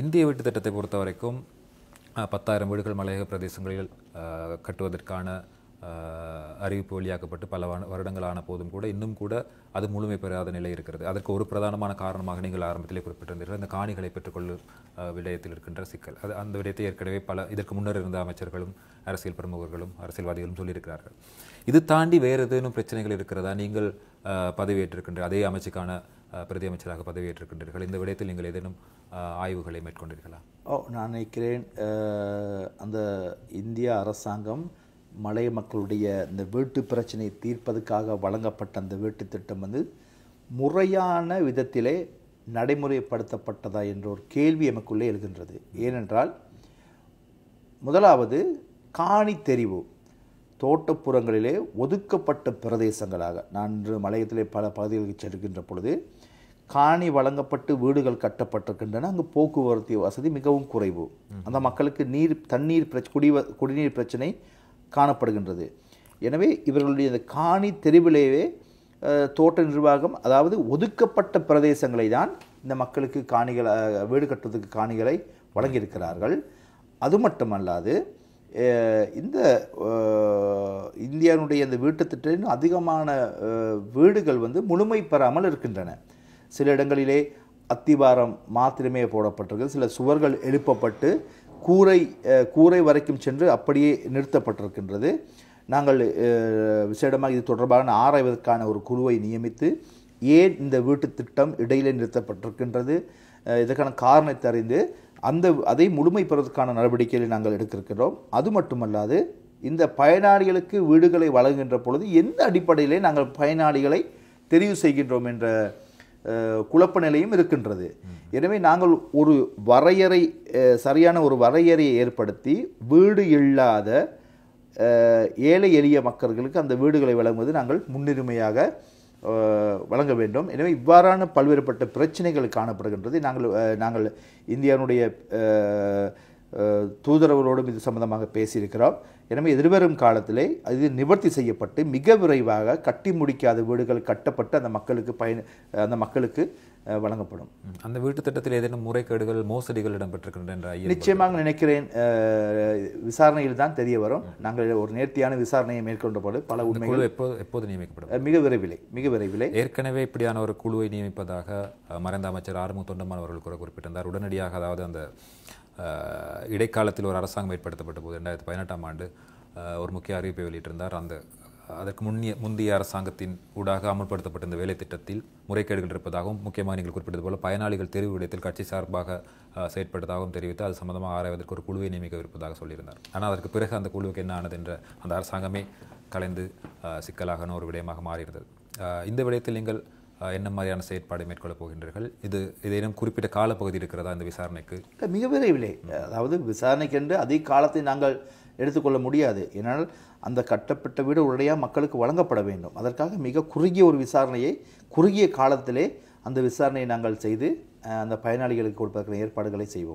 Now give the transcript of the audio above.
இந்திய வீட்டு திட்டத்தை பொறுத்த வரைக்கும் 10,000 வீடுகள் மலையக பிரதேசங்களில் கட்டுவதற்கான அறிவிப்பு வெளியாக்கப்பட்டு பல வருடங்கள் ஆன போதும் கூட இன்னும் கூட அது முழுமை பெறாத நிலை இருக்கிறது. அதற்கு ஒரு பிரதானமான காரணமாக நீங்கள் ஆரம்பத்திலே குறிப்பிட்டிருந்தீர்கள், இந்த காணிகளை பெற்றுக்கொள்ளும் விடயத்தில் இருக்கின்ற சிக்கல். அந்த விடயத்தை ஏற்கனவே இதற்கு முன்னர் இருந்த அமைச்சர்களும் அரசியல் பிரமுகர்களும் அரசியல்வாதிகளும் சொல்லியிருக்கிறார்கள். இது தாண்டி வேறு ஏதேனும் பிரச்சனைகள் இருக்கிறதா? நீங்கள் பதவியேற்றிருக்கின்ற அதே அமைச்சுக்கான பிரதி அமைச்சராக பதவியேற்றிருக்கின்றீர்கள். இந்த விடயத்தில் நீங்கள் ஏதேனும் ஆய்வுகளை மேற்கொண்டீர்களா? நான் நினைக்கிறேன் அந்த இந்திய அரசாங்கம் மலைய மக்களுடைய இந்த வீட்டு பிரச்சனையை தீர்ப்பதற்காக வழங்கப்பட்ட அந்த வீட்டு திட்டம் முறையான விதத்திலே நடைமுறைப்படுத்தப்பட்டதா என்ற ஒரு கேள்வி எமக்குள்ளே எழுகின்றது. ஏனென்றால் முதலாவது காணி தெரிவு தோட்டப்புறங்களிலே ஒதுக்கப்பட்ட பிரதேசங்களாக, நான் இன்று மலையத்திலே பல பகுதிகளுக்கு செல்கின்ற பொழுது காணி வழங்கப்பட்டு வீடுகள் கட்டப்பட்டிருக்கின்றன. அங்கு போக்குவரத்து வசதி மிகவும் குறைவு. அந்த மக்களுக்கு தண்ணீர் குடிநீர் பிரச்சனை காணப்படுகின்றது. எனவே இவர்களுடைய இந்த காணி தெரிவிலேயே தோட்ட நிர்வாகம், அதாவது ஒதுக்கப்பட்ட பிரதேசங்களை தான் இந்த மக்களுக்கு வீடு கட்டுவதற்கு காணிகளை வழங்கியிருக்கிறார்கள். அது மட்டுமல்லாது இந்த இந்தியாவுடைய இந்த வீட்டு திட்டம் அதிகமான வீடுகள் முழுமை பெறாமல் இருக்கின்றன. சில இடங்களிலே அத்திவாரம் மாத்திரமே போடப்பட்டிருக்கு, சில சுவர்கள் எழுப்பப்பட்டு கூரை வரைக்கும் சென்று அப்படியே நிறுத்தப்பட்டிருக்கின்றது. நாங்கள் விசேடமாக இது தொடர்பாக ஆராய்வதற்கான ஒரு குழுவை நியமித்து ஏன் இந்த வீட்டு திட்டம் இடையிலே நிறுத்தப்பட்டிருக்கின்றது, இதற்கான காரணத்தை அறிந்து அதை முழுமை பெறுவதற்கான நடவடிக்கைகளை நாங்கள் எடுத்திருக்கிறோம். அது மட்டுமல்லாது இந்த பயனாளிகளுக்கு வீடுகளை வழங்குகின்ற பொழுது எந்த அடிப்படையிலே நாங்கள் பயனாளிகளை தெரிவு செய்கின்றோம் என்ற குழப்ப நிலையும் இருக்கின்றது. எனவே நாங்கள் ஒரு சரியான ஒரு வரையறையை ஏற்படுத்தி வீடு இல்லாத ஏழை எளிய மக்களுக்கு அந்த வீடுகளை வழங்குவது நாங்கள் முன்னுரிமையாக வழங்க வேண்டும். எனவே இவ்வாறான பல்வேறுபட்ட பிரச்சனைகள் காணப்படுகின்றது. நாங்கள் இந்தியாவுடைய தூதரவரோடும் இது சம்பந்தமாக பேசியிருக்கிறோம். எனவே எதிர்வரும் காலத்திலே இது நிவர்த்தி செய்யப்பட்டு மிக விரைவாக கட்டி முடிக்காத வீடுகள் கட்டப்பட்டு அந்த மக்களுக்கு வழங்கப்படும். அந்த வீட்டு திட்டத்தில் ஏதேனும் முறைகேடுகள் மோசடிகள் இடம்பெற்றிருக்கின்றன? நிச்சயமாக நினைக்கிறேன், விசாரணையில் தான் தெரிய வரும். நாங்கள் ஒரு நேர்த்தியான விசாரணையை மேற்கொண்ட போது பல உண்மைகள் எப்போது நியமிக்கப்படும்? மிக விரைவிலே. ஏற்கனவே இப்படியான ஒரு குழுவை நியமிப்பதாக மறைந்த அமைச்சர் ஆறுமுக தொண்டமான் அவர்கள் கூட குறிப்பிட்டிருந்தார். உடனடியாக, அதாவது அந்த இடைக்காலத்தில் ஒரு அரசாங்கம் ஏற்படுத்தப்பட்ட போது 2018ஆம் ஆண்டு ஒரு முக்கிய அறிவிப்பை வெளியிட்டிருந்தார். அதற்கு முந்தைய அரசாங்கத்தின் ஊடாக அமல்படுத்தப்பட்ட இந்த வேலை திட்டத்தில் முறைகேடுகள் இருப்பதாகவும், முக்கியமாக நீங்கள் குறிப்பிட்டது போல பயனாளிகள் தெரிவு விடயத்தில் கட்சி சார்பாக செயற்பட்டதாகவும் தெரிவித்து அது சம்பந்தமாக ஆராய்வதற்கு ஒரு குழுவை நியமிக்கவிருப்பதாக சொல்லியிருந்தார். ஆனால் அதற்கு பிறகு அந்த குழுவுக்கு என்ன ஆனது என்ற அந்த அரசாங்கமே கலைந்து சிக்கலான ஒரு விடயமாக மாறியிருந்தது. இந்த விடயத்தில் நீங்கள் என்ன மாதிரியான செயற்பாடு மேற்கொள்ளப் போகின்றீர்கள்? ஏதேனும் குறிப்பிட்ட காலப்பகுதி இருக்கிறதா இந்த விசாரணைக்கு? மிக விரைவிலே, அதாவது விசாரணைக்கென்று அதிக காலத்தை நாங்கள் எடுத்துக்கொள்ள முடியாது. ஏனால் அந்த கட்டப்பட்ட வீடு உடனடியாக மக்களுக்கு வழங்கப்பட வேண்டும். அதற்காக மிக குறுகிய ஒரு விசாரணையை குறுகிய காலத்திலே அந்த விசாரணையை நாங்கள் செய்து அந்த பயனாளிகளுக்கு கொடுப்பதற்கான ஏற்பாடுகளை செய்வோம்.